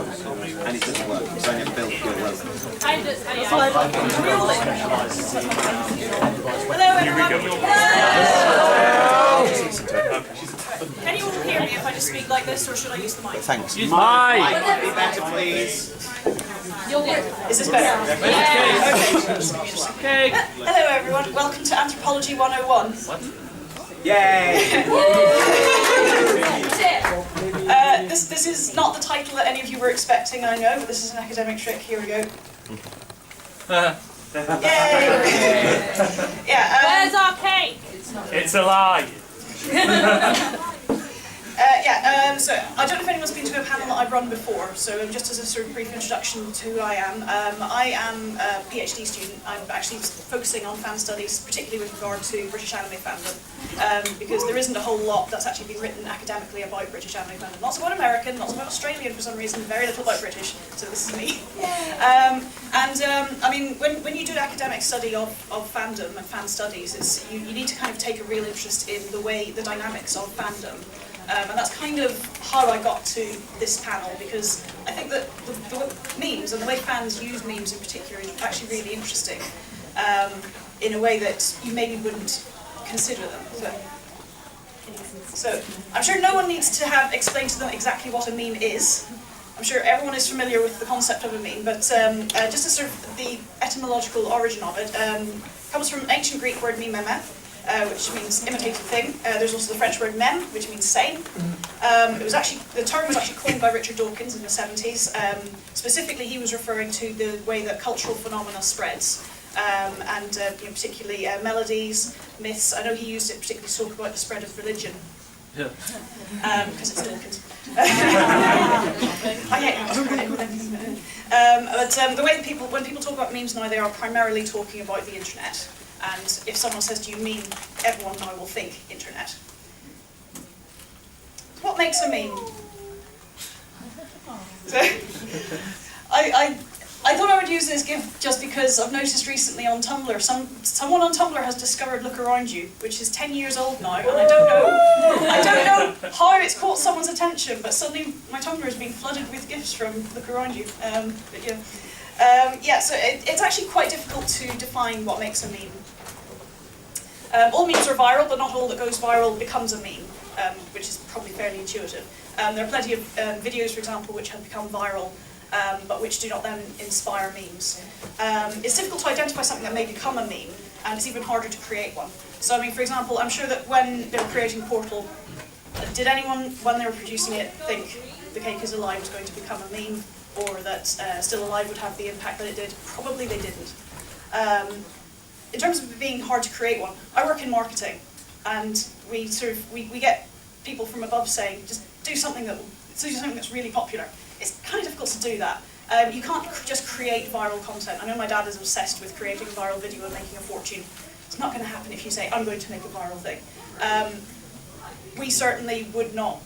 and it doesn't work. It's only a built your logo. Hello everyone. Can you all hear me if I just speak like this, or should I use the mic? Thanks. Use mic. Be better, please. You'll get it. Is this better? Okay. Hello everyone. Welcome to Anthropology 101. Yay! This is not the title that any of you were expecting, I know, but this is an academic trick. Here we go. Yay! Yeah. Where's our cake? It's a lie. So I don't know if anyone's been to a panel that I've run before, so just as a sort of brief introduction to who I am a PhD student. I'm actually focusing on fan studies, particularly with regard to British anime fandom, because there isn't a whole lot that's actually been written academically about British anime fandom. Lots about American, lots about Australian for some reason, very little about British, so this is me. I mean, when you do academic study of fandom and fan studies, you need to kind of take a real interest in the dynamics of fandom. And that's kind of how I got to this panel, because I think that the memes and the way fans use memes in particular is actually really interesting, in a way that you maybe wouldn't consider them. So I'm sure no one needs to have explained to them exactly what a meme is. I'm sure everyone is familiar with the concept of a meme, but just as sort of the etymological origin of it, comes from ancient Greek word mimeme, which means imitated thing. There's also the French word meme, which means same. The term was actually coined by Richard Dawkins in the 70s. Specifically, he was referring to the way that cultural phenomena spreads, and particularly melodies, myths. I know he used it particularly to talk about the spread of religion. Yeah. Because it's Dawkins. The way that when people talk about memes now, they are primarily talking about the internet. And if someone says, do you mean, everyone now will think internet. What makes a meme? So, I thought I would use this GIF just because I've noticed recently on Tumblr, someone on Tumblr has discovered Look Around You, which is 10 years old now, and I don't know how it's caught someone's attention, but suddenly my Tumblr is being flooded with GIFs from Look Around You. So it's actually quite difficult to define what makes a meme. All memes are viral, but not all that goes viral becomes a meme, which is probably fairly intuitive. There are plenty of videos, for example, which have become viral, but which do not then inspire memes. It's difficult to identify something that may become a meme, and it's even harder to create one. So, I mean, for example, I'm sure that when they were creating Portal, did anyone, when they were producing it, think The Cake is Alive was going to become a meme, or that Still Alive would have the impact that it did? Probably they didn't. In terms of it being hard to create one, I work in marketing, and we get people from above saying, just do something that's really popular. It's kind of difficult to do that. You can't just create viral content. I know my dad is obsessed with creating a viral video and making a fortune. It's not going to happen if you say, I'm going to make a viral thing. We certainly would not.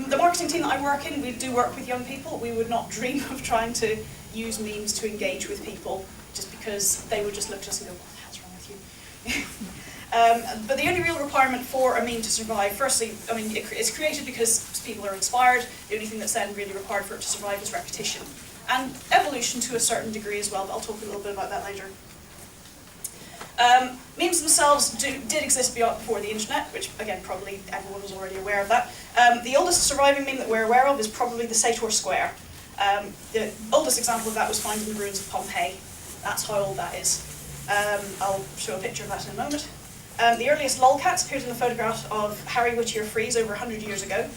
The marketing team that I work in, we do work with young people. We would not dream of trying to use memes to engage with people, just because they would just look at us and go, what the hell's wrong with you? But the only real requirement for a meme to survive, firstly, I mean, it's created because people are inspired. The only thing that's then really required for it to survive is repetition. And evolution to a certain degree as well, but I'll talk a little bit about that later. Memes themselves did exist before the internet, which, again, probably everyone was already aware of that. The oldest surviving meme that we're aware of is probably the Sator Square. The oldest example of that was found in the ruins of Pompeii. That's how old that is. I'll show a picture of that in a moment. The earliest lolcats appeared in a photograph of Harry Whittier Freeze over 100 years ago.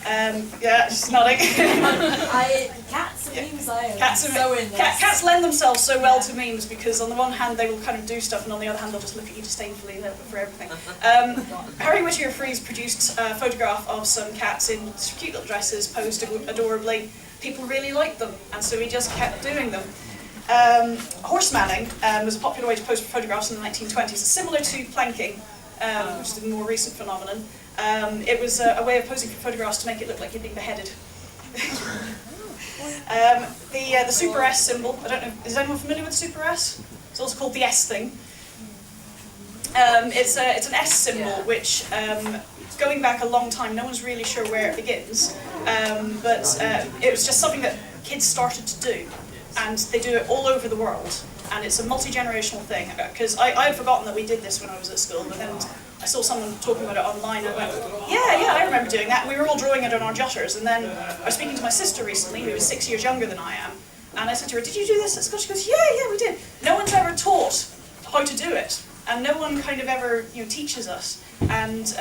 Yeah, she's nodding. Cats and memes, Cats lend themselves so well to memes because on the one hand they will kind of do stuff and on the other hand they'll just look at you disdainfully for everything. Harry Whittier Freeze produced a photograph of some cats in cute little dresses, posed adorably. People really liked them, and so he just kept doing them. Horse manning was a popular way to pose for photographs in the 1920s. It's similar to planking, which is a more recent phenomenon. It was a way of posing for photographs to make it look like you'd been beheaded. The Super S symbol, I don't know, is anyone familiar with Super S? It's also called the S thing. It's an S symbol, which going back a long time. No one's really sure where it begins, but it was just something that kids started to do, and they do it all over the world. And it's a multi-generational thing, because I had forgotten that we did this when I was at school, but then I saw someone talking about it online, and I went, yeah, I remember doing that. We were all drawing it on our jotters, and then I was speaking to my sister recently, who is 6 years younger than I am, and I said to her, did you do this at school? She goes, yeah, we did. No one's ever taught how to do it, and no one kind of ever teaches us, and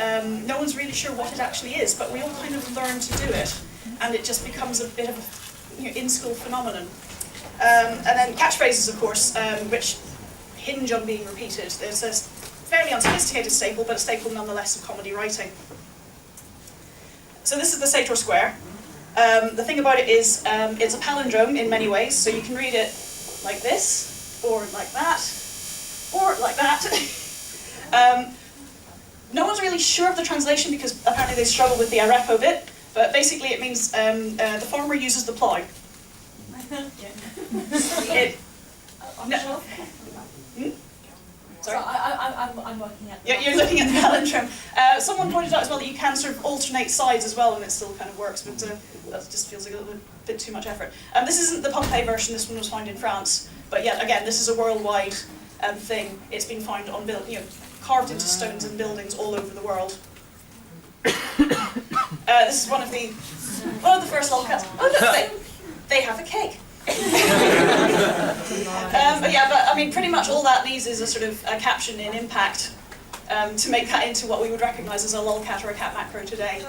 no one's really sure what it actually is, but we all kind of learn to do it, and it just becomes a bit of a in-school phenomenon. And then catchphrases, of course, which hinge on being repeated. There's a fairly unsophisticated staple, but a staple nonetheless of comedy writing. So this is the Sator Square. The thing about it is it's a palindrome in many ways, so you can read it like this, or like that, or like that. No one's really sure of the translation because apparently they struggle with the arepo bit, but basically it means the farmer uses the plough. Sorry? So I'm working at the You're looking at the palindrome. Someone pointed out as well that you can sort of alternate sides as well and it still kind of works, but that just feels like a little bit too much effort. This isn't the Pompeii version, this one was found in France, but yet again, this is a worldwide thing. It's been found on carved into stones and buildings all over the world. This is one of the first lolcats. Oh look, they have a cake. But I mean, pretty much all that needs is a sort of a caption in impact to make that into what we would recognise as a lolcat or a cat macro today.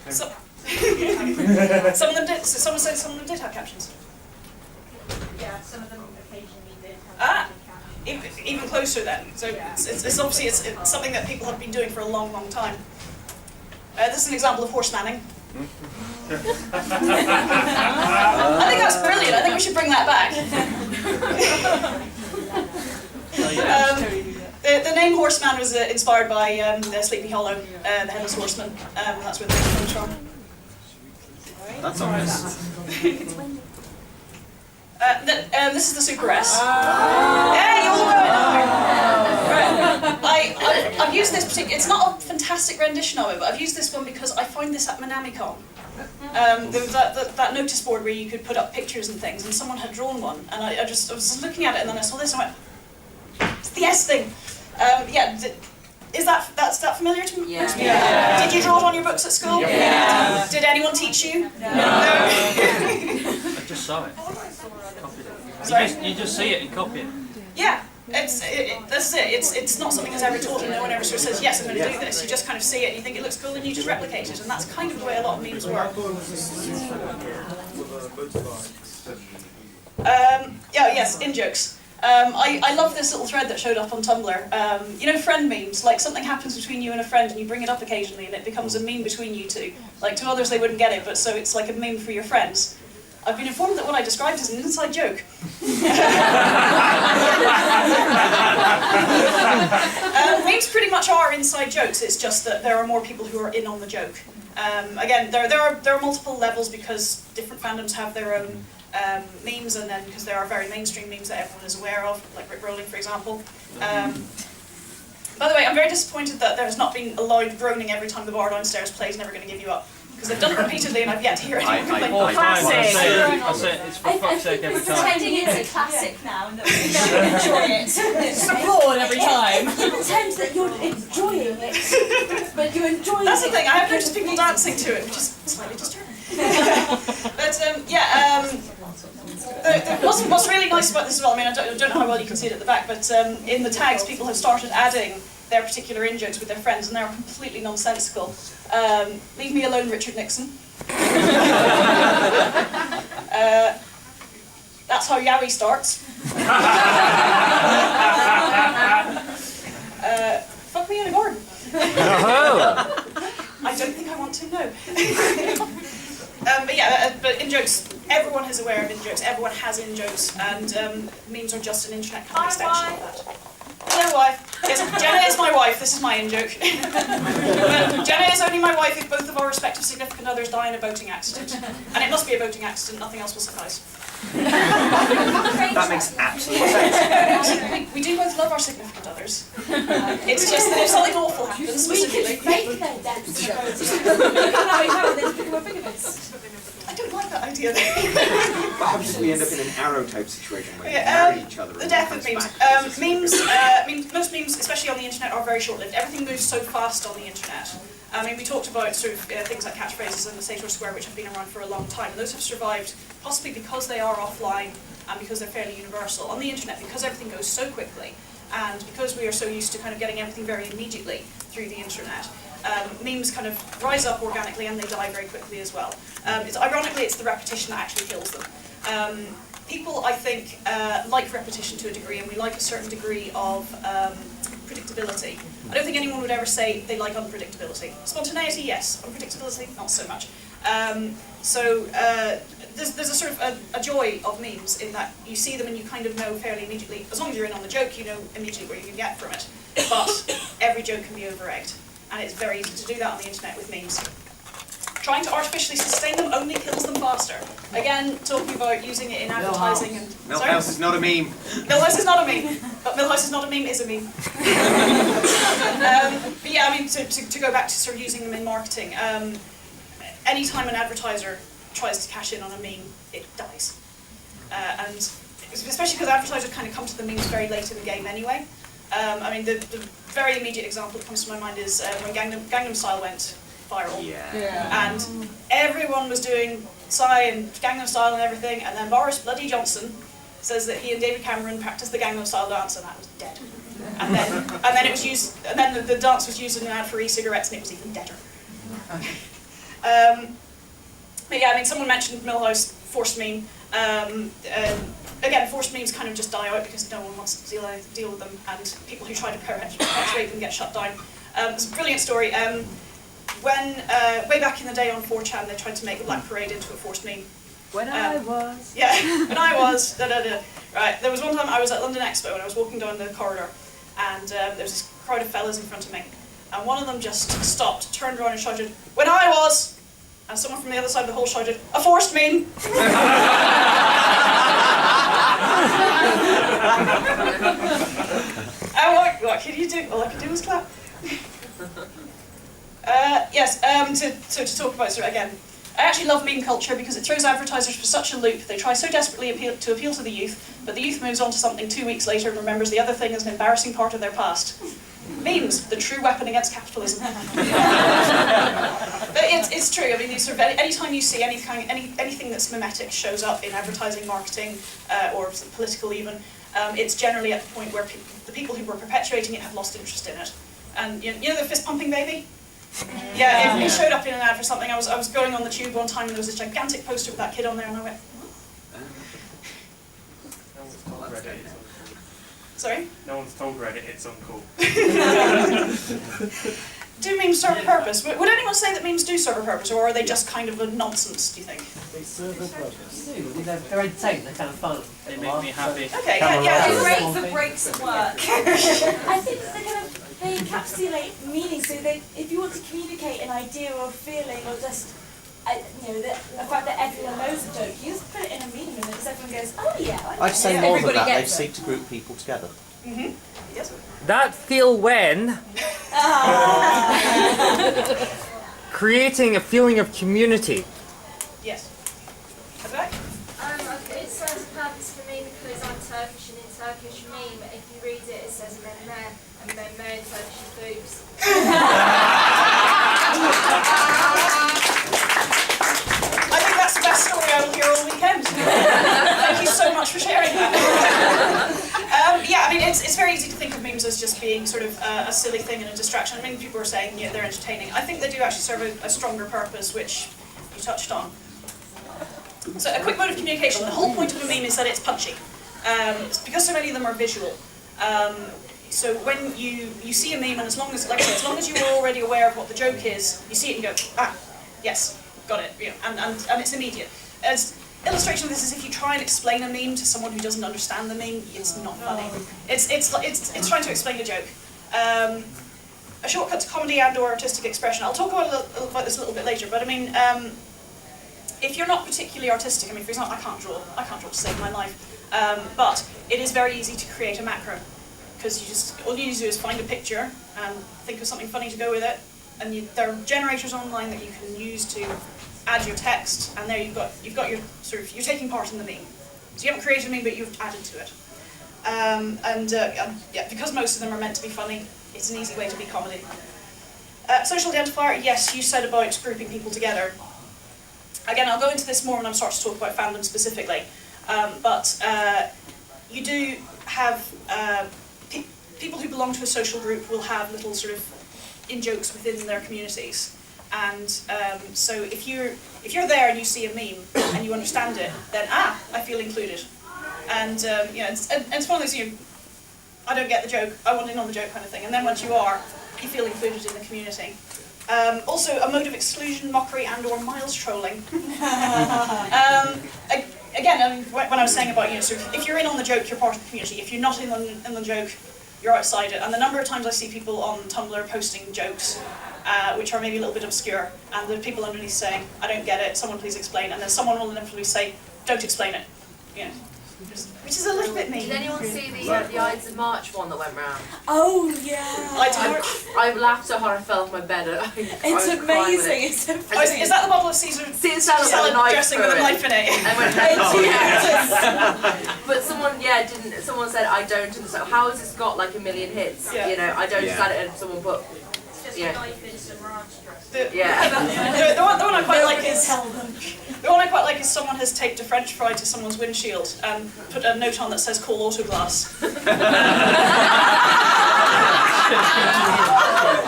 So, some of them did. So someone said some of them did have captions. Yeah, some of them occasionally did have Even closer then. So it's obviously it's something that people have been doing for a long, long time. This is an example of horse manning. I think that's brilliant. I think we should bring that back. The name Horseman was inspired by the Sleepy Hollow, the Headless Horseman. That's where the name comes from. That's obvious. This is the Super S. Yeah, you all know it. Right. I've used this particular. It's not a fantastic rendition of it, but I've used this one because I found this at Manamicon. There was that notice board where you could put up pictures and things, and someone had drawn one, and I was looking at it, and then I saw this, and I went, "It's the S thing." Is that familiar to most people? Yeah. Did you draw it on your books at school? Yeah. Did anyone teach you? No. I just saw it. Copied it. Sorry? You just see it and copy it. Yeah. That's it. It's not something that's ever taught, and no one ever sort of says, yes, I'm going to do this. You just kind of see it, and you think it looks cool, and you just replicate it, and that's kind of the way a lot of memes work. Yes, in-jokes. I love this little thread that showed up on Tumblr. You know, friend memes, like something happens between you and a friend and you bring it up occasionally and it becomes a meme between you two. Like to others they wouldn't get it, but so it's like a meme for your friends. I've been informed that what I described is an inside joke. Memes pretty much are inside jokes, it's just that there are more people who are in on the joke. Again, there are multiple levels because different fandoms have their own memes, and then because there are very mainstream memes that everyone is aware of, like Rickrolling, for example. By the way, I'm very disappointed that there has not been a loud groaning every time the bar downstairs plays Never Gonna Give You Up, because they've done it repeatedly and I've yet to hear anyone complain. I Classic. say it's for fuck's sake every time. Pretending it's a classic now and that we enjoy it. It's applaud every time. You pretend that you're enjoying it, but you enjoy That's it. the thing, I have noticed people dancing to it, which is slightly disturbing. But what's really nice about this as well, I mean, I don't know how well you can see it at the back, but in the tags people have started adding their particular in-jokes with their friends, and they're completely nonsensical. Leave me alone, Richard Nixon. That's how Yowie starts. Fuck me in a garden. I don't think I want to know. But in-jokes, everyone is aware of in-jokes, everyone has in-jokes, and memes are just an internet kind of extension of that. Hello, wife. Yes, Jenna is my wife. This is my in-joke. Jenna is only my wife if both of our respective significant others die in a boating accident. And it must be a boating accident, nothing else will suffice. That makes absolute sense. We do both love our significant others. It's just that if something awful happens, We specifically... could fake their deaths. You can marry her and then become a bigamist. I don't like that idea. What happens if we end up in an arrow type situation where we marry each other? The death of memes. Most memes, especially on the internet, are very short-lived. Everything moves so fast on the internet. I mean, we talked about sort of things like catchphrases and the State or Square, which have been around for a long time, and those have survived possibly because they are offline and because they're fairly universal. On the internet, because everything goes so quickly, and because we are so used to kind of getting everything very immediately through the internet, memes kind of rise up organically and they die very quickly as well. Ironically, it's the repetition that actually kills them. People, I think, like repetition to a degree, and we like a certain degree of predictability. I don't think anyone would ever say they like unpredictability. Spontaneity, yes. Unpredictability, not so much. There's a sort of a joy of memes in that you see them and you kind of know fairly immediately, as long as you're in on the joke, you know immediately what you can get from it. But every joke can be over-egged, and it's very easy to do that on the internet with memes. Trying to artificially sustain them only kills them faster. Again, talking about using it in advertising and... Milhouse is not a meme. Milhouse is not a meme, but Milhouse is not a meme is a meme. But yeah, I mean, to go back to sort of using them in marketing, anytime an advertiser tries to cash in on a meme, it dies. And especially because advertisers kind of come to the memes very late in the game anyway. I mean, the very immediate example that comes to my mind is when Gangnam Style went viral. Yeah. And everyone was doing Psy and Gangnam Style and everything, and then Boris Bloody Johnson says that he and David Cameron practiced the Gangnam Style dance, and that was dead. And then it was used, and then the dance was used in an ad for e-cigarettes, and it was even deader. But yeah, I mean, someone mentioned Milhouse forced meme. Again, forced memes kind of just die out because no one wants to deal with them, and people who try to perpetuate them get shut down. It's a brilliant story. When way back in the day on 4chan, they tried to make the Black Parade into a forced meme. When I was. Yeah, when I was. Right, there was one time I was at London Expo and I was walking down the corridor, and there was this crowd of fellas in front of me, and one of them just stopped, turned around and shouted, "When I was!" And someone from the other side of the hall shouted, "A forced meme!" And what can you do? All I could do was clap. Yes, to talk about it again. I actually love meme culture because it throws advertisers for such a loop. They try so desperately to appeal to the youth, but the youth moves on to something 2 weeks later and remembers the other thing as an embarrassing part of their past. Memes, the true weapon against capitalism. But it's true. I mean, these sort of, anytime you see anything that's mimetic shows up in advertising, marketing, or political even, it's generally at the point where the people who were perpetuating it have lost interest in it. And you know the fist pumping baby? Yeah, it showed up in an ad for something. I was going on the tube one time and there was this gigantic poster with that kid on there, and I went, what? Sorry? No one's told Reddit it's uncool. Do memes serve a purpose? Would anyone say that memes do serve a purpose, or are they just kind of a nonsense, do you think? They serve a purpose. They're entertaining, they're kind of fun. They make me happy. Okay, yeah. They're great for breaks at work. I think that they encapsulate meaning, so if you want to communicate an idea or a feeling or just the fact that everyone knows the joke, you just put it in a meaning and then everyone goes, oh yeah. I'd say more than that, they seek to group people together. Mm-hmm. Yes. That feel when creating a feeling of community. Yes. Okay. It serves a purpose for me because I'm Turkish, and in Turkish meme, if you read it, it says meme, and meme in Turkish is boobs. I think that's the best story I will hear all weekend. Thank you so much for sharing that. Yeah, I mean, it's very easy to think of memes as just being sort of a silly thing and a distraction. I mean, people are saying, yeah, they're entertaining. I think they do actually serve a stronger purpose, which you touched on. So a quick mode of communication. The whole point of a meme is that it's punchy. It's because so many of them are visual. So when you see a meme, and as long as, like I said, as long as you are already aware of what the joke is, you see it and you go, ah, yes, got it, and it's immediate. illustration of this is if you try and explain a meme to someone who doesn't understand the meme, it's not funny. It's trying to explain a joke. A shortcut to comedy and/or artistic expression. I'll talk about this a little bit later, but I mean, if you're not particularly artistic, I mean, for example, I can't draw to save my life, but it is very easy to create a macro, because all you need to do is find a picture and think of something funny to go with it, and there are generators online that you can use to add your text, and there you've got your you're taking part in the meme. So you haven't created a meme, but you've added to it. Yeah, because most of them are meant to be funny, it's an easy way to be comedy. Social identifier, yes, you said about grouping people together. Again, I'll go into this more when I'm starting to talk about fandom specifically, but you do have people who belong to a social group will have little sort of in-jokes within their communities. And so if you're there and you see a meme and you understand it, then I feel included. And you know, it's one of those, you know, I don't get the joke, I want in on the joke kind of thing. And then once you are, you feel included in the community. Also, a mode of exclusion, mockery, and/or miles trolling. Again, when I was saying about, you know, sort of, if you're in on the joke, you're part of the community. If you're not in on the joke, you're outside it. And the number of times I see people on Tumblr posting jokes, which are maybe a little bit obscure, and the people underneath saying, I don't get it, someone please explain, and then someone will inevitably say, don't explain it. You know, which is a little bit mean. Did anyone see the Ides of March one that went round? Oh yeah. I laughed so hard I fell off my bed. It's amazing. It's so funny. Is that the bottle of Caesar salad dressing with a knife in it? But someone, didn't. Someone said, I don't understand. How has this got like 1 million hits? Yeah. You know, I don't understand it. And someone put, Just a knife in some ranch dressing. The one I quite like is the one I quite like is someone has taped a French fry to someone's windshield and put a note on that says "Call Autoglass."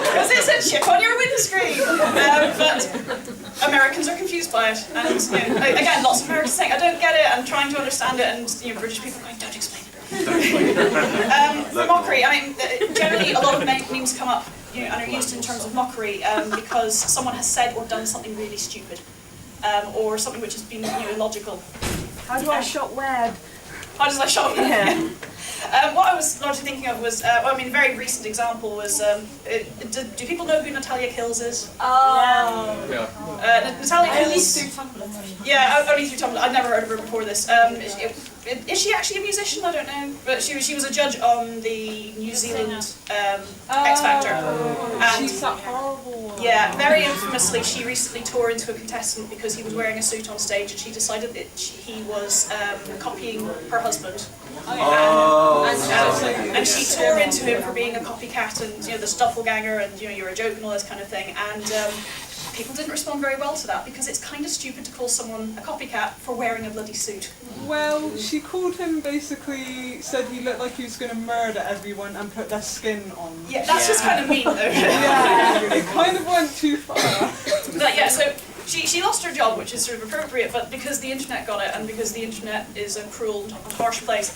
Because it's a chip on your windscreen. But Americans are confused by it, and you know, again, lots of Americans saying, "I don't get it," and trying to understand it, and you know, British people going, "Don't explain it." For mockery, I mean, generally a lot of memes come up, you know, and are used in terms of mockery because someone has said or done something really stupid, or something which has been, you know, illogical. How do I shop web? How does that shop web? Yeah. What I was largely thinking of was, well, I mean, a very recent example was, do people know who Natalia Kills is? Oh. Yeah. Natalia Only Kills. through Tumblr. Yeah, only through Tumblr. I'd never heard of her before this. Is she actually a musician? I don't know. But she was a judge on the New Zealand X Factor. And She's that horrible one. yeah, very infamously, she recently tore into a contestant because he was wearing a suit on stage, and she decided that he was copying her husband. And she tore into him for being a copycat, and you know, this doppelganger, and you know, you're a joke and all this kind of thing. And people didn't respond very well to that because it's kind of stupid to call someone a copycat for wearing a bloody suit. Well, she called him, basically said he looked like he was going to murder everyone and put their skin on. Yeah, that's just kind of mean though. Yeah, it kind of went too far. But yeah, so she lost her job, which is sort of appropriate, but because the internet got it, and because the internet is a cruel and harsh place,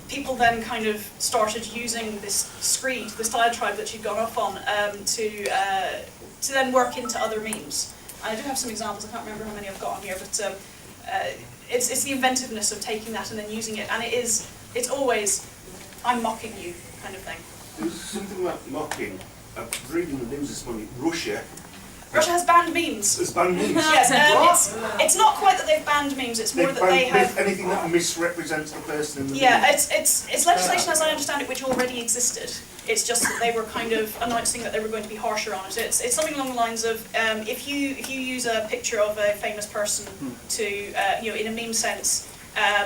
people then kind of started using this screed, this diatribe that she'd gone off on, to then work into other memes. And I do have some examples, I can't remember how many I've got on here, but it's the inventiveness of taking that and then using it, and it's always, I'm mocking you, kind of thing. There's something about mocking. I'm reading the news this morning. Russia has banned memes. Has banned memes? Yes, it's not quite that they've banned memes, it's more that they have... Anything that misrepresents the person in the meme. Yeah, it's legislation as I understand it which already existed. It's just that they were kind of announcing that they were going to be harsher on it. It's something along the lines of, if you use a picture of a famous person to, you know, in a meme sense,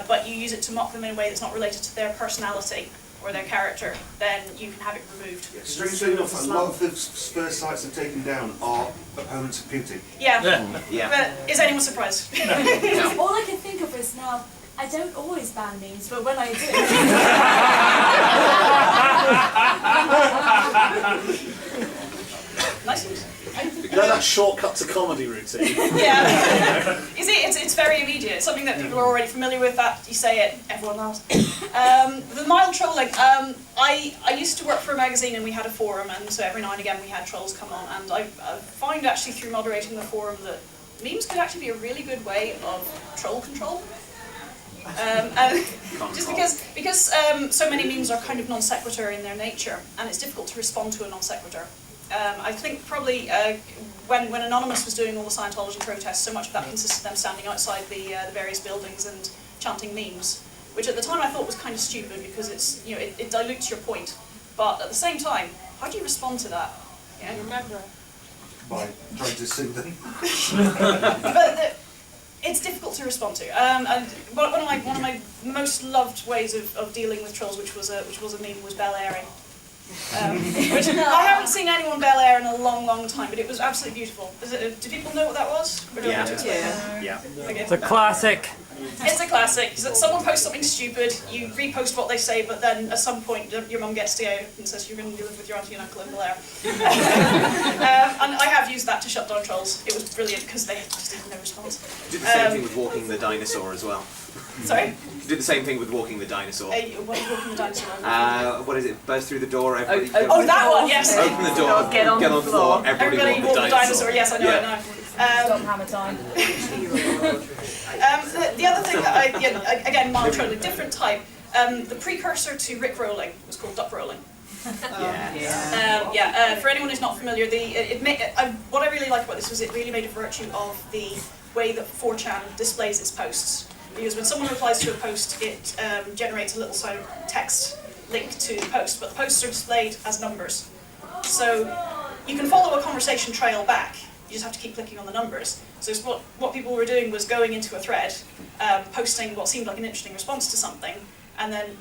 but you use it to mock them in a way that's not related to their personality or their character, then you can have it removed. Yeah, strangely enough, a lot of the first sites they've taken down are opponents of Putin. Yeah, yeah. But is anyone surprised? All I can think of is now, I don't always ban memes, but when I do... Nice. You know that shortcut to comedy routine? Yeah. You see, it's very immediate. It's something that people are already familiar with. That you say it, everyone laughs. The mild trolling. I used to work for a magazine, and we had a forum, and so every now and again we had trolls come on. And I find actually through moderating the forum that memes could actually be a really good way of troll control. And just because so many memes are kind of non sequitur in their nature, and it's difficult to respond to a non sequitur. I think probably when Anonymous was doing all the Scientology protests, so much of that consisted of them standing outside the various buildings and chanting memes, which at the time I thought was kind of stupid because it's it dilutes your point. But at the same time, how do you respond to that? Yeah. Remember. By trying to sue them. But it's difficult to respond to. And one of my most loved ways of dealing with trolls, which was a meme, was Bel Airing. Which I haven't seen anyone Bel Air in a long time, but it was absolutely beautiful. Do people know what that was? Yeah. Okay. It's a classic. It's a classic. Someone posts something stupid, you repost what they say, but then at some point your mum gets to you and says you're going to live with your auntie and uncle in Bel Air. And I have used that to shut down trolls. It was brilliant because they just had no response. You did the same thing with walking the dinosaur as well. Sorry? You did the same thing with walking the dinosaur. What is walking the dinosaur? What is it? Burst through the door, everybody... Oh, that one, yes! Open the door, get on the floor, everybody walk the dinosaur. Yes, I know it now. Stop hammer time. The other thing that again, mild trolling, different type. The precursor to Rickrolling was called duck rolling. For anyone who's not familiar, what I really liked about this was it really made a virtue of the way that 4chan displays its posts. Because when someone replies to a post, it generates a little sort of text link to the post, but the posts are displayed as numbers. So you can follow a conversation trail back. You just have to keep clicking on the numbers. So what people were doing was going into a thread, posting what seemed like an interesting response to something, and then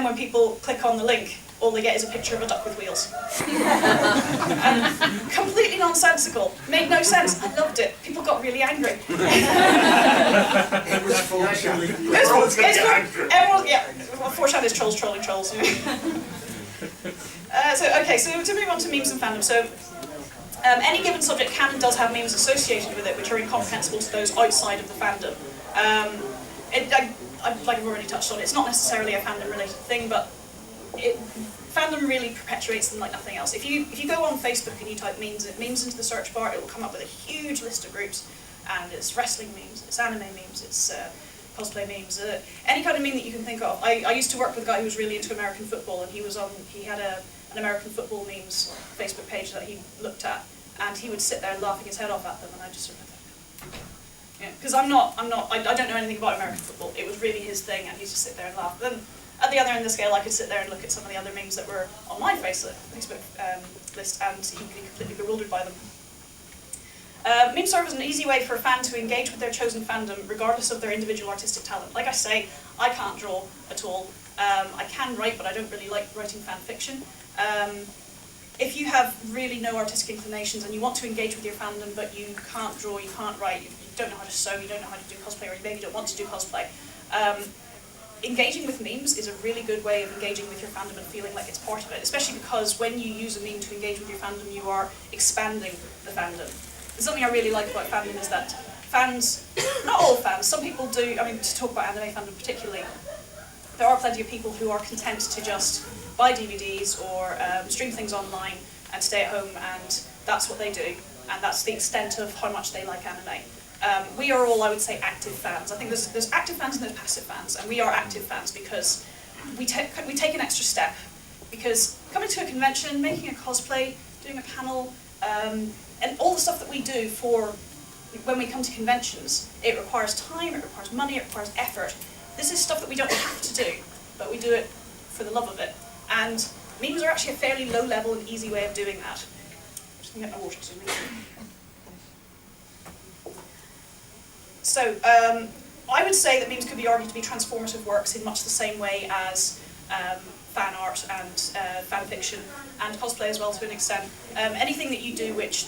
when people click on the link, all they get is a picture of a duck with wheels. And completely nonsensical. Made no sense. I loved it. People got really angry. It was 4chan. Everyone's going to get angry. Well, 4chan is trolls trolling trolls. So to move on to memes and fandom. So any given subject can and does have memes associated with it, which are incomprehensible to those outside of the fandom. Like I've already touched on, it's not necessarily a fandom-related thing, but fandom really perpetuates them like nothing else. If you go on Facebook and you type memes into the search bar, it will come up with a huge list of groups, and it's wrestling memes, it's anime memes, it's cosplay memes, any kind of meme that you can think of. I used to work with a guy who was really into American football, and he had an American football memes Facebook page that he looked at, and he would sit there laughing his head off at them, and I just sort of because I don't know anything about American football. It was really his thing, and he just sit there and laugh. Then at the other end of the scale, I could sit there and look at some of the other memes that were on my Facebook list, and he'd be completely bewildered by them. Memes serve as an easy way for a fan to engage with their chosen fandom, regardless of their individual artistic talent. Like I say, I can't draw at all. I can write, but I don't really like writing fan fiction. If you have really no artistic inclinations and you want to engage with your fandom, but you can't draw, you can't write, you don't know how to sew, you don't know how to do cosplay, or you maybe don't want to do cosplay, engaging with memes is a really good way of engaging with your fandom and feeling like it's part of it, especially because when you use a meme to engage with your fandom, you are expanding the fandom. And something I really like about fandom is that fans, not all fans, some people do, to talk about anime fandom particularly, there are plenty of people who are content to just buy DVDs or stream things online and stay at home, and that's what they do, and that's the extent of how much they like anime. We are all, I would say, active fans. I think there's active fans and there's passive fans, and we are active fans because we take an extra step. Because coming to a convention, making a cosplay, doing a panel, and all the stuff that we do for when we come to conventions, it requires time, it requires money, it requires effort. This is stuff that we don't have to do, but we do it for the love of it. And memes are actually a fairly low-level and easy way of doing that. I'm just going to get my water to me. So, I would say that memes could be argued to be transformative works in much the same way as fan art and fan fiction and cosplay as well to an extent. Anything that you do which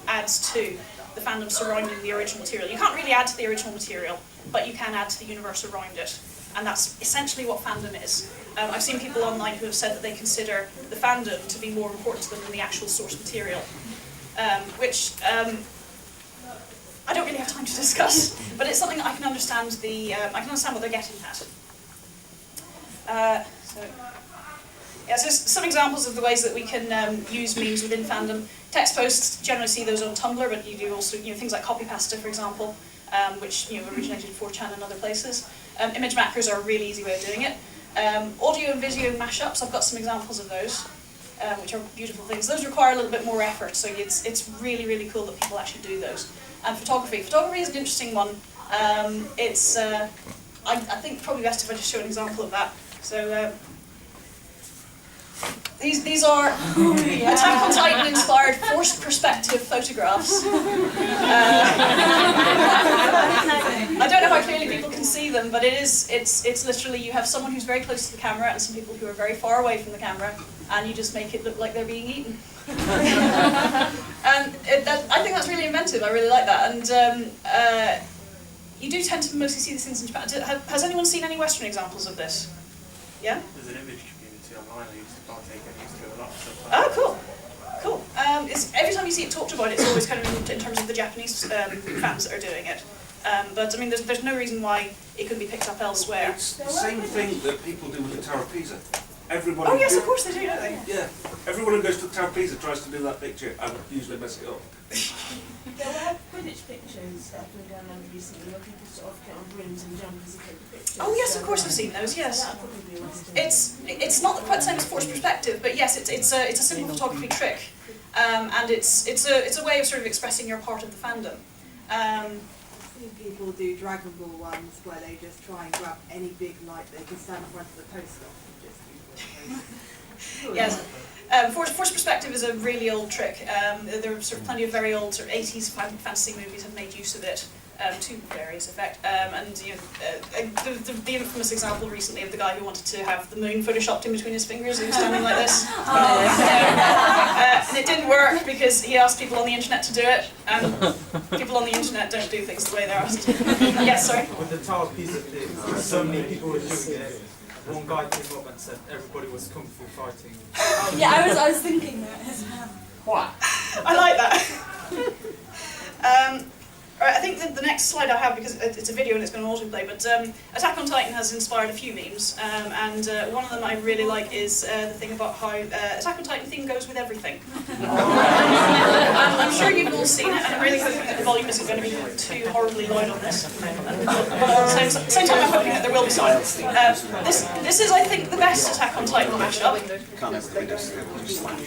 adds to the fandom surrounding the original material. You can't really add to the original material, but you can add to the universe around it. And that's essentially what fandom is. I've seen people online who have said that they consider the fandom to be more important to them than the actual source material, which I don't really have time to discuss, but it's something that I can understand I can understand what they're getting at. Yeah, so some examples of the ways that we can use memes within fandom. Text posts, generally see those on Tumblr, but you do also things like copy pasta, for example, which originated in 4chan and other places. Image macros are a really easy way of doing it. Audio and video mashups, I've got some examples of those, which are beautiful things. Those require a little bit more effort, so it's really, really cool that people actually do those. And photography. Photography is an interesting one. I think probably best if I just show an example of that. So these are Attack on Titan inspired forced perspective photographs. I don't know how clearly people can see them, but it's literally you have someone who's very close to the camera and some people who are very far away from the camera, and you just make it look like they're being eaten. And I think that's really inventive. I really like that. And you do tend to mostly see these things in Japan. Has anyone seen any Western examples of this? Yeah? There's an image community online I used to partake in. I used to do a lot of stuff. Oh, cool. Cool. Every time you see it talked about, it's always kind of in terms of the Japanese fans that are doing it. But I mean, there's no reason why it couldn't be picked up elsewhere. It's the same thing that people do with the Tower of Pisa. Everyone. Oh yes, of course they do, don't they? Yeah. Everyone who goes to the Tower of Pisa tries to do that picture and usually mess it up. There were Quidditch pictures that have been going on recently where people sort of get on brooms and jump as they take the pictures. Oh yes, of course I've seen those. Yes. It's not quite the same as forced perspective, but yes, it's a simple photography trick, and it's a way of sort of expressing your part of the fandom. People do Dragon Ball ones where they just try and grab any big light they can stand in front of the poster and just do it. Yes. Forced perspective is a really old trick. There are sort of plenty of very old sort of 80s fantasy movies have made use of it to various effect. And the infamous example recently of the guy who wanted to have the moon photoshopped in between his fingers and he was standing like this. And it didn't work because he asked people on the internet to do it, and people on the internet don't do things the way they're asked. Yes, sorry. With the Tower of Pisa thing, so many people were doing it. One guy came up and said everybody was kung fu fighting. Yeah, I was thinking that as well. What? I like that. Right, I think the next slide I have, because it's a video and it's going to autoplay, but Attack on Titan has inspired a few memes, and one of them I really like is the thing about how Attack on Titan theme goes with everything. I'm sure you've all seen it, and I'm really hoping that the volume isn't going to be too horribly loud on this. But at the same time I'm hoping that there will be silence. This is, I think, the best Attack on Titan mashup. Can't have the windows there, we'll just slam it.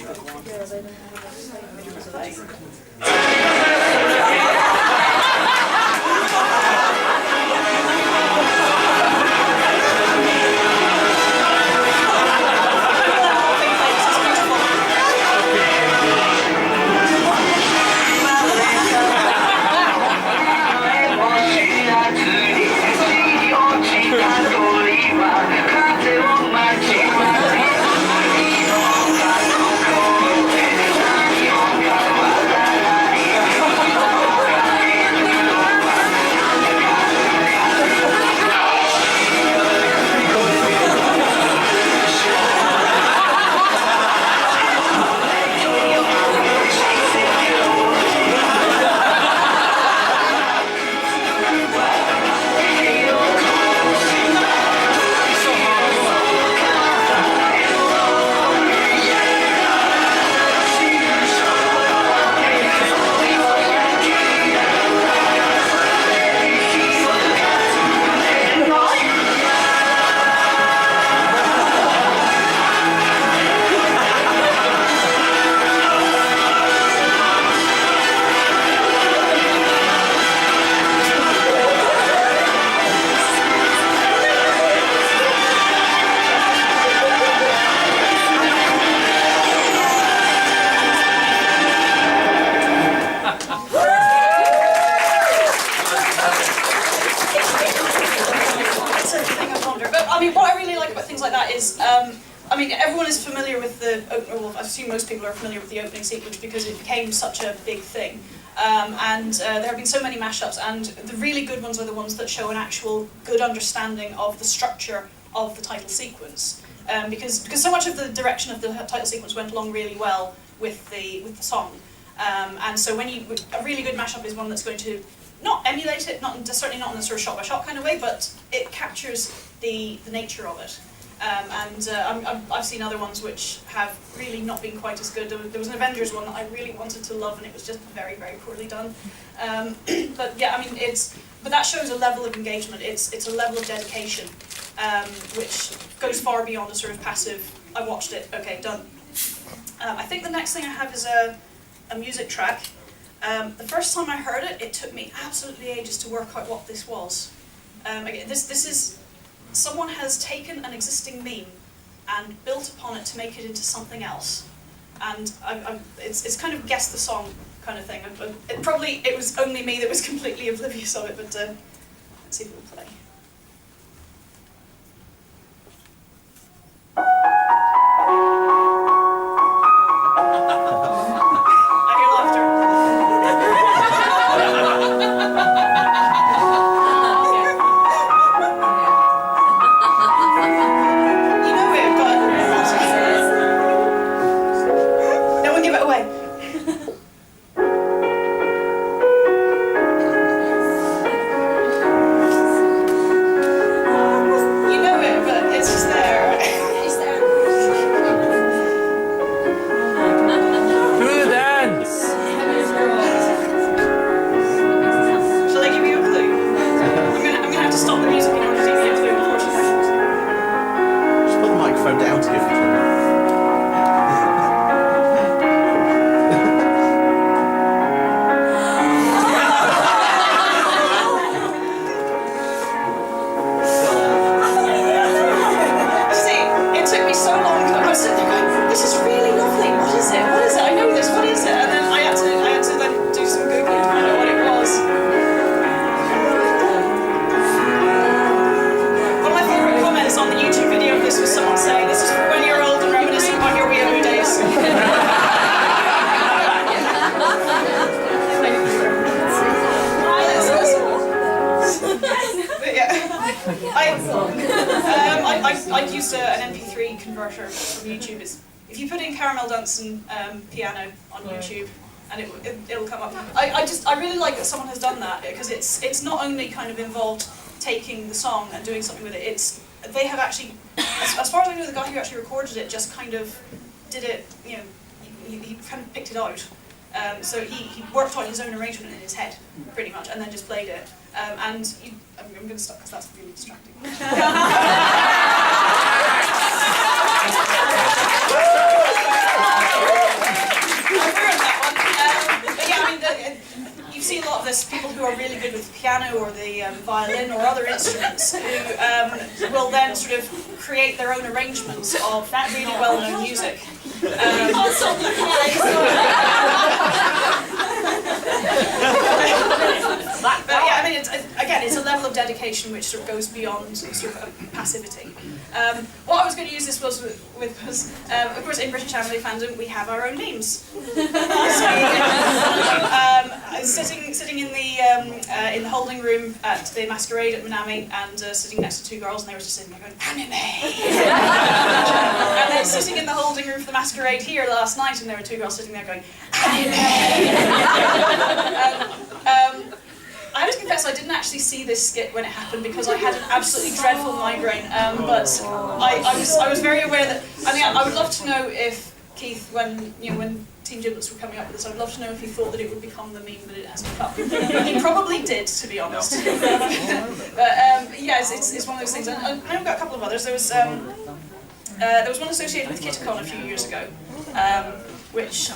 I assume most people are familiar with the opening sequence because it became such a big thing. And there have been so many mashups, and the really good ones are the ones that show an actual good understanding of the structure of the title sequence. Because so much of the direction of the title sequence went along really well with the song. And so when a really good mashup is one that's going to not emulate it, certainly not in a sort of shot by shot kind of way, but it captures the nature of it. I've seen other ones which have really not been quite as good. There was an Avengers one that I really wanted to love, and it was just very, very poorly done. But yeah, I mean, but that shows a level of engagement. It's a level of dedication, which goes far beyond a sort of passive, I watched it, okay, done. I think the next thing I have is a music track. The first time I heard it, it took me absolutely ages to work out what this was. Again, this is, someone has taken an existing meme and built upon it to make it into something else. And it's kind of guess the song kind of thing. It was only me that was completely oblivious of it, but let's see if it will play. I used an MP3 converter from YouTube. If you put in caramel dance and piano on YouTube, and it'll come up. I really like that someone has done that, because it's not only kind of involved taking the song and doing something with it. They have actually, as far as I know, the guy who actually recorded it just kind of did it. You know, he kind of picked it out. So he worked out his own arrangement in his head, pretty much, and then just played it. I'm going to stop because that's really distracting. You see a lot of this, people who are really good with the piano or the violin or other instruments who will then sort of create their own arrangements of that really well-known music. But yeah, I mean, it's a level of dedication which sort of goes beyond sort of passivity. What I was going to use this was was of course in British Anime Fandom we have our own memes. Sitting in the holding room at the masquerade at Minami, and sitting next to two girls, and they were just sitting there going anime. And then sitting in the holding room for the masquerade here last night, and there were two girls sitting there going anime. I have to confess I didn't actually see this skit when it happened because I had an absolutely dreadful migraine. But I was very aware that, I mean, I would love to know if Keith, when Team Giblets were coming up with this, I would love to know if he thought that it would become the meme that it has become. He probably did, to be honest. But yeah, it's one of those things. And I've got a couple of others. There was one associated with KittyCon a few years ago, which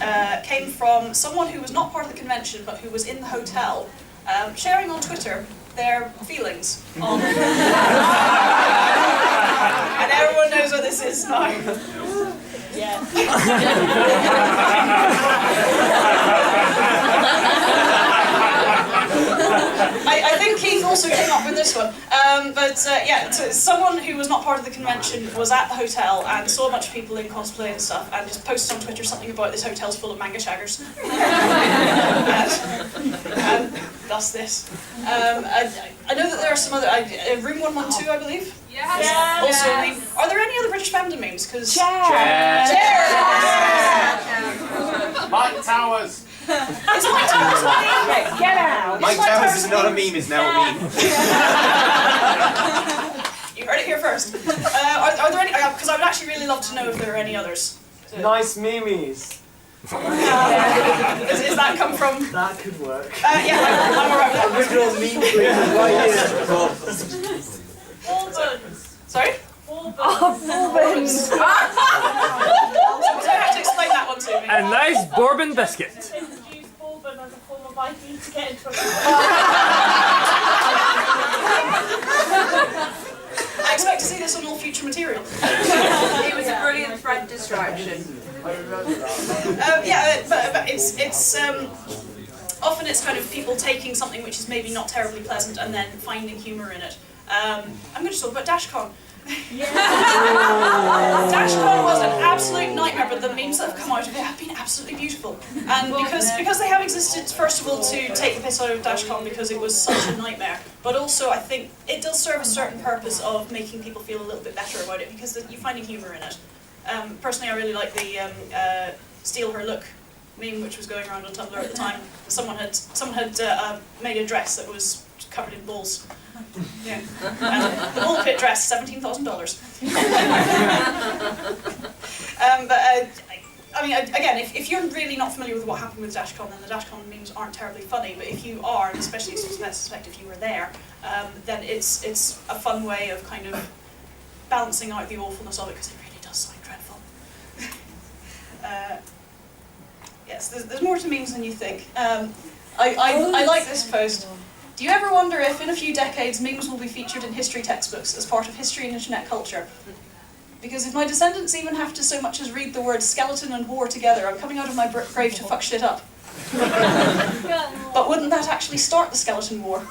came from someone who was not part of the convention, but who was in the hotel, sharing on Twitter their feelings on... And everyone knows what this is now. Yeah. I think Keith also came up with this one. Yeah, someone who was not part of the convention was at the hotel and saw a bunch of people in cosplay and stuff, and just posted on Twitter something about this hotel's full of manga shaggers. And thus this. I know that there are some other... Room 112, I believe? Yes. Also, I mean, are there any other British fandom memes? Because Mike Towers. Is Mike Towers a meme? Get out! Mike Towers is not a meme, is now a meme. You heard it it here first. Are there any? Because I would actually really love to know if there are any others. Nice memes. Does that come from? That could work. Yeah, I'm alright with that. Original meme creators right here. Bourbons. Sorry? Bourbons. So I have to explain that one to me. A nice bourbon biscuit. Use bourbon as a form of ID to get into a I expect to see this on all future material. It was a brilliant thread distraction. Yeah, but it's often it's kind of people taking something which is maybe not terribly pleasant and then finding humour in it. I'm going to talk about DashCon. DashCon was an absolute nightmare, but the memes that have come out of it have been absolutely beautiful. And because they have existed, first of all, to take the piss out of DashCon because it was such a nightmare, but also I think it does serve a certain purpose of making people feel a little bit better about it because you're finding humour in it. Personally, I really like the steal her look meme, which was going around on Tumblr at the time. Someone had made a dress that was covered in balls. Yeah, and the ball pit dress, $17,000. But I mean, again, if you're really not familiar with what happened with DashCon, then the DashCon memes aren't terribly funny. But if you are, and especially I suspect if you were there, then it's a fun way of kind of balancing out the awfulness of it because it really does sound dreadful. Yes, there's more to memes than you think. I like this post. Do you ever wonder if, in a few decades, memes will be featured in history textbooks as part of history and internet culture? Because if my descendants even have to so much as read the words skeleton and war together, I'm coming out of my grave to fuck shit up. But wouldn't that actually start the skeleton war?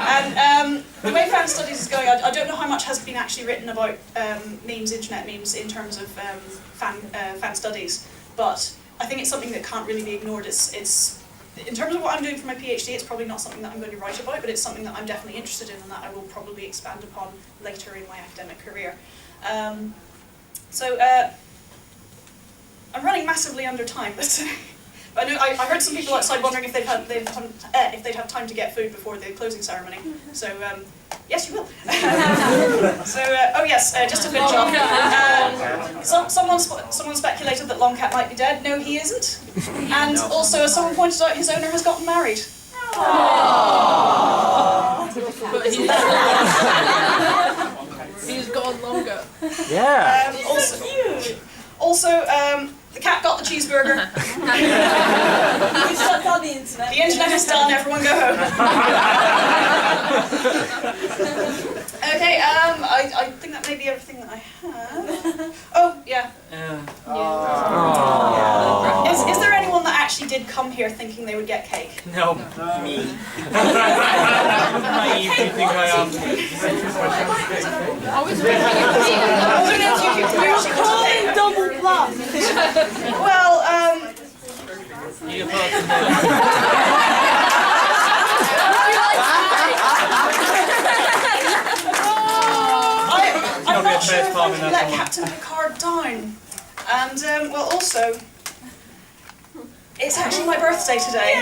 And the way fan studies is going, I don't know how much has been actually written about memes, internet memes, in terms of fan studies, but I think it's something that can't really be ignored. It's in terms of what I'm doing for my PhD, it's probably not something that I'm going to write about, but it's something that I'm definitely interested in and that I will probably expand upon later in my academic career. I'm running massively under time, but I know I heard some people outside wondering if they'd have time to get food before the closing ceremony. So yes, you will. Oh yes, just a good job. Someone speculated that Longcat might be dead. No, he isn't. And also, as someone pointed out, his owner has gotten married. He's gone longer. Yeah. Also, the cat got the cheeseburger. We shut down the internet. The internet is done, everyone go home. Okay, I think that may be everything that I have. Oh, yeah. Is there anyone that actually did come here thinking they would get cake? No. Me. Naive, do you think I am? Double bluff. Well, I'm not sure if I can let Captain Picard down. And, well, also, it's actually my birthday today.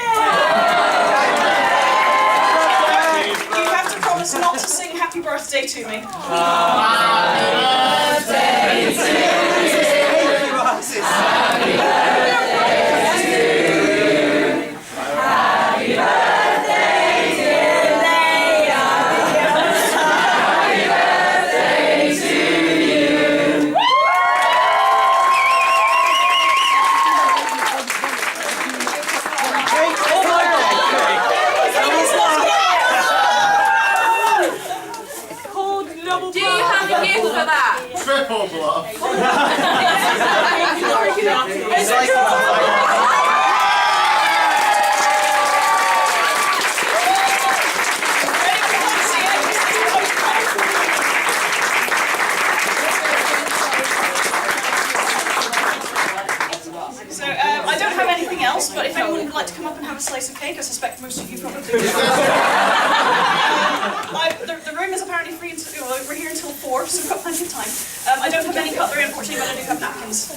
You have to promise not to sing happy birthday to me. Happy birthday to you. Happy birthday to you. Happy birthday, dear Leah. Happy birthday to you. Do you have a gift for that? Triple bluff. So I don't have anything else, but if anyone would like to come up and have a slice of cake, I suspect most of you probably do. The room is apparently free until we're here until 4, so we've got plenty of time. I don't have any cutlery, unfortunately, but I do have napkins.